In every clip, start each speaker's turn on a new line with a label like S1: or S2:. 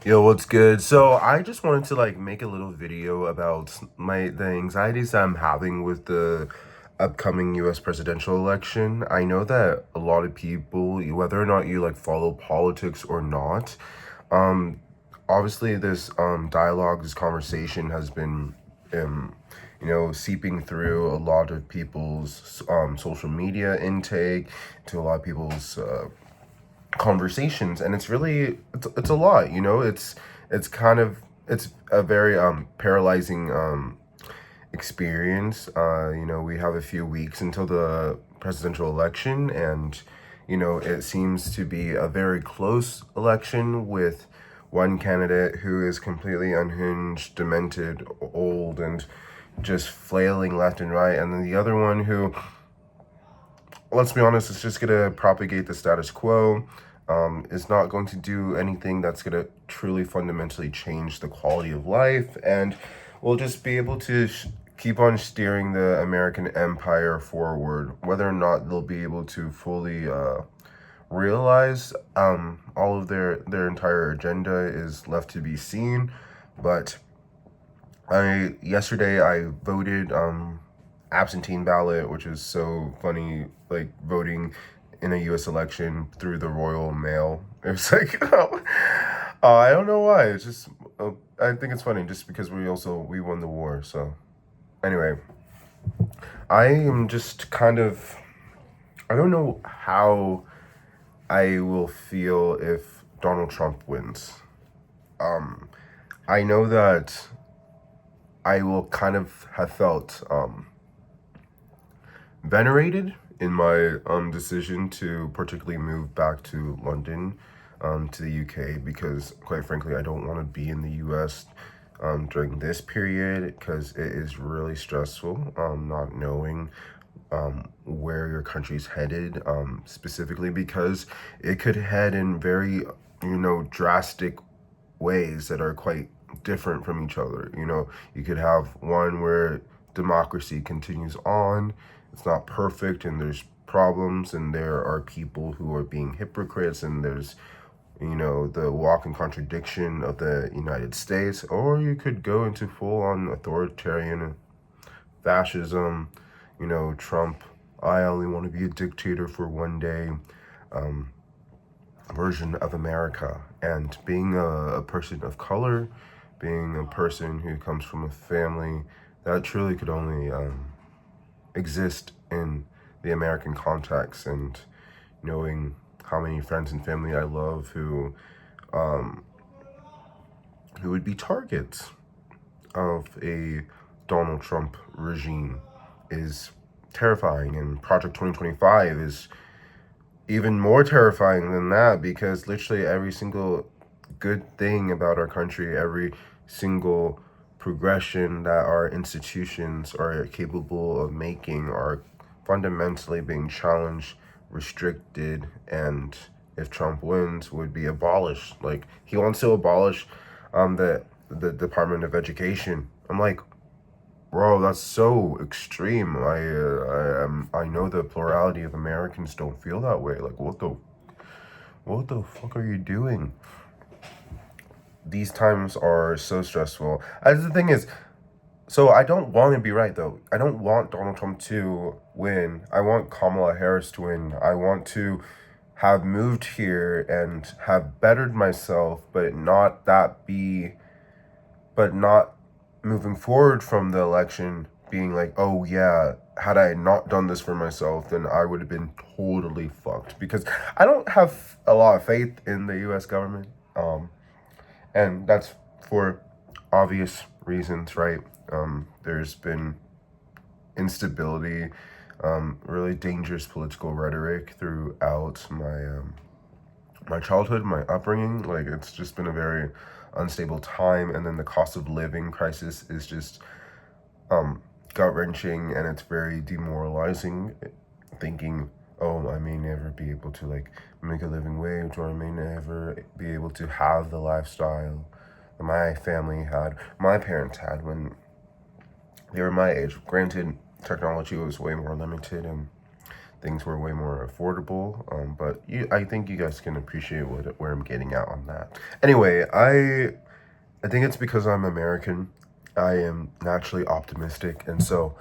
S1: Yo, what's good? So I just wanted to make a little video about the anxieties that I'm having with the upcoming US presidential election. I know that a lot of people, whether or not you follow politics or not, um obviously this dialogue, this conversation has been seeping through a lot of people's social media intake, to a lot of people's conversations, and it's a lot. It's kind of, it's a very paralyzing experience. We have a few weeks until the presidential election, and it seems to be a very close election, with one candidate who is completely unhinged, demented, old, and just flailing left and right, and then the other one who, let's be honest, is just gonna propagate the status quo. Is not going to do anything that's gonna truly fundamentally change the quality of life, and will just be able to keep on steering the American empire forward. Whether or not they'll be able to fully realize all of their entire agenda is left to be seen. But yesterday I voted absentee ballot, which is so funny, like voting in a U.S. election through the Royal Mail. It was like, I don't know why. It's just, I think it's funny, just because we won the war. So anyway, I am just kind of, I don't know how I will feel if Donald Trump wins. I know that I will kind of have felt venerated in my decision to particularly move back to London, to the UK, because quite frankly I don't want to be in the US during this period, because it is really stressful, not knowing where your country's headed, specifically because it could head in very drastic ways that are quite different from each other. You could have one where democracy continues on. It's not perfect, and there's problems, and there are people who are being hypocrites, and there's the walking contradiction of the United States. Or you could go into full-on authoritarian fascism, Trump, I only want to be a dictator for one day, version of America. And being a person of color, being a person who comes from a family that truly could only exist in the American context, and knowing how many friends and family I love who would be targets of a Donald Trump regime is terrifying. And Project 2025 is even more terrifying than that, because literally every single good thing about our country, every single progression that our institutions are capable of making, are fundamentally being challenged, restricted, and if Trump wins, would be abolished. Like, he wants to abolish the Department of Education. I'm like, bro, that's so extreme. I know the plurality of Americans don't feel that way. Like, what the fuck are you doing? These times are so stressful. As the thing is, so I don't want to be right, though. I don't want Donald Trump to win. I want Kamala Harris to win. I want to have moved here and have bettered myself, but not moving forward from the election being like, oh yeah, had I not done this for myself, then I would have been totally fucked. Because I don't have a lot of faith in the US government. And that's for obvious reasons, right? There's been instability, really dangerous political rhetoric throughout my childhood, my upbringing. Like, it's just been a very unstable time, and then the cost of living crisis is just gut wrenching, and it's very demoralizing. Thinking, oh, I may never be able to make a living wage, or I may never be able to have the lifestyle that my parents had when they were my age. Granted, technology was way more limited, and things were way more affordable. But I think you guys can appreciate where I'm getting at on that. Anyway, I think it's because I'm American. I am naturally optimistic, and so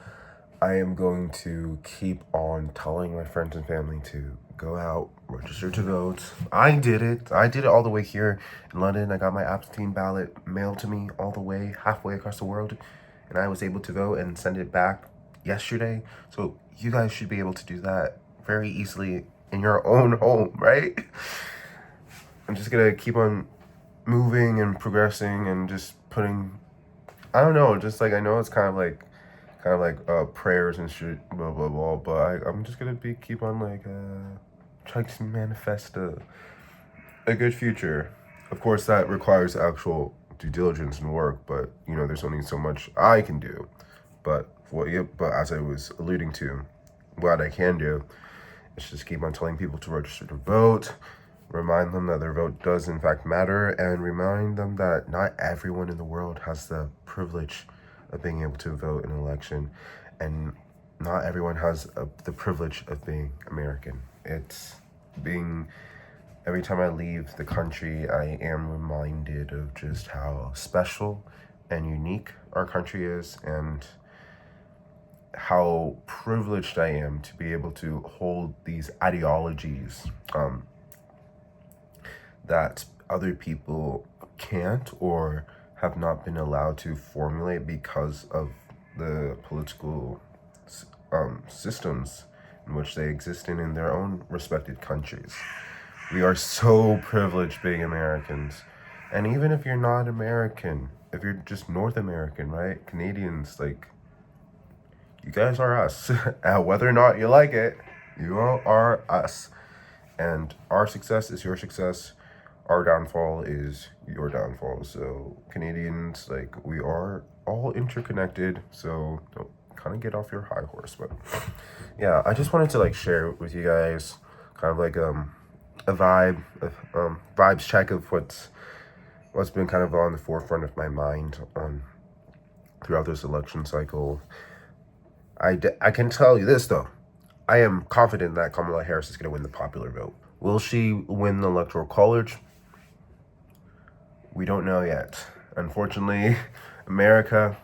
S1: I am going to keep on telling my friends and family to go out, register to vote. I did it. I did it all the way here in London. I got my absentee ballot mailed to me all the way, halfway across the world, and I was able to vote and send it back yesterday. So you guys should be able to do that very easily in your own home, right? I'm just gonna keep on moving and progressing and just putting, I don't know, just like, I know it's kind of like prayers and shit, blah blah blah, but I'm just gonna keep on like trying to manifest a good future. Of course that requires actual due diligence and work, but you know, there's only so much I can do. But as I was alluding to, what I can do is just keep on telling people to register to vote, remind them that their vote does in fact matter, and remind them that not everyone in the world has the privilege of being able to vote in an election, and not everyone has the privilege of being American. Every time I leave the country, I am reminded of just how special and unique our country is, and how privileged I am to be able to hold these ideologies that other people can't or have not been allowed to formulate because of the political systems in which they exist in their own respected countries. We are so privileged being Americans. And even if you're not American, if you're just North American, right? Canadians, like, you guys are us. Whether or not you like it, you are us. And our success is your success. Our downfall is your downfall. So Canadians, like, we are all interconnected. So don't kind of get off your high horse. But yeah, I just wanted to like share with you guys kind of like a vibes check of what's been kind of on the forefront of my mind throughout this election cycle. I can tell you this though. I am confident that Kamala Harris is going to win the popular vote. Will she win the Electoral College? We don't know yet. Unfortunately, America,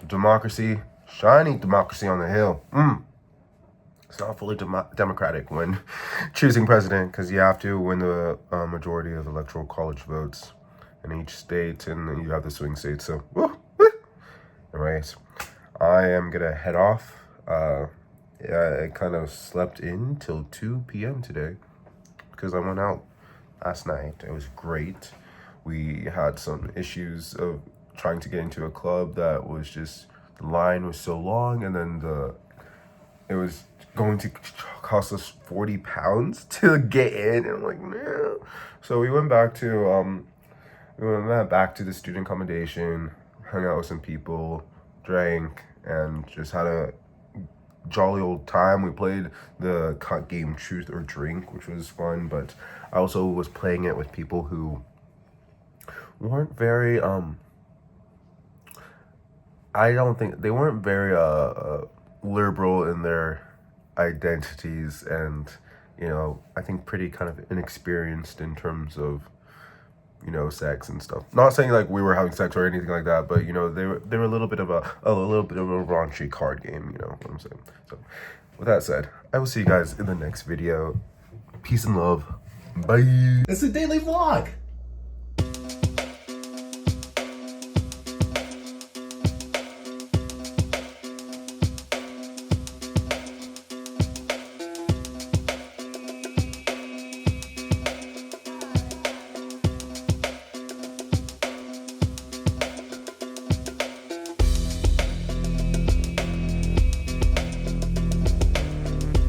S1: democracy, shiny democracy on the hill. It's not fully democratic when choosing president, because you have to win the majority of Electoral College votes in each state, and then you have the swing states. So, anyways, I am going to head off. I kind of slept in till 2 p.m. today because I went out last night. It was great. We had some issues of trying to get into a club that was just, the line was so long, and then it was going to cost us 40 pounds to get in, and I'm like, no. So we went back to the student accommodation, hung out with some people, drank, and just had a jolly old time. We played the game Truth or Drink, which was fun, but I also was playing it with people who weren't very I don't think they weren't very liberal in their identities, and you know, I think pretty kind of inexperienced in terms of, you know, sex and stuff. Not saying like we were having sex or anything like that, but you know, they were a little bit of a raunchy card game, you know what I'm saying. So with that said, I will see you guys in the next video. Peace and love. Bye.
S2: It's a daily vlog.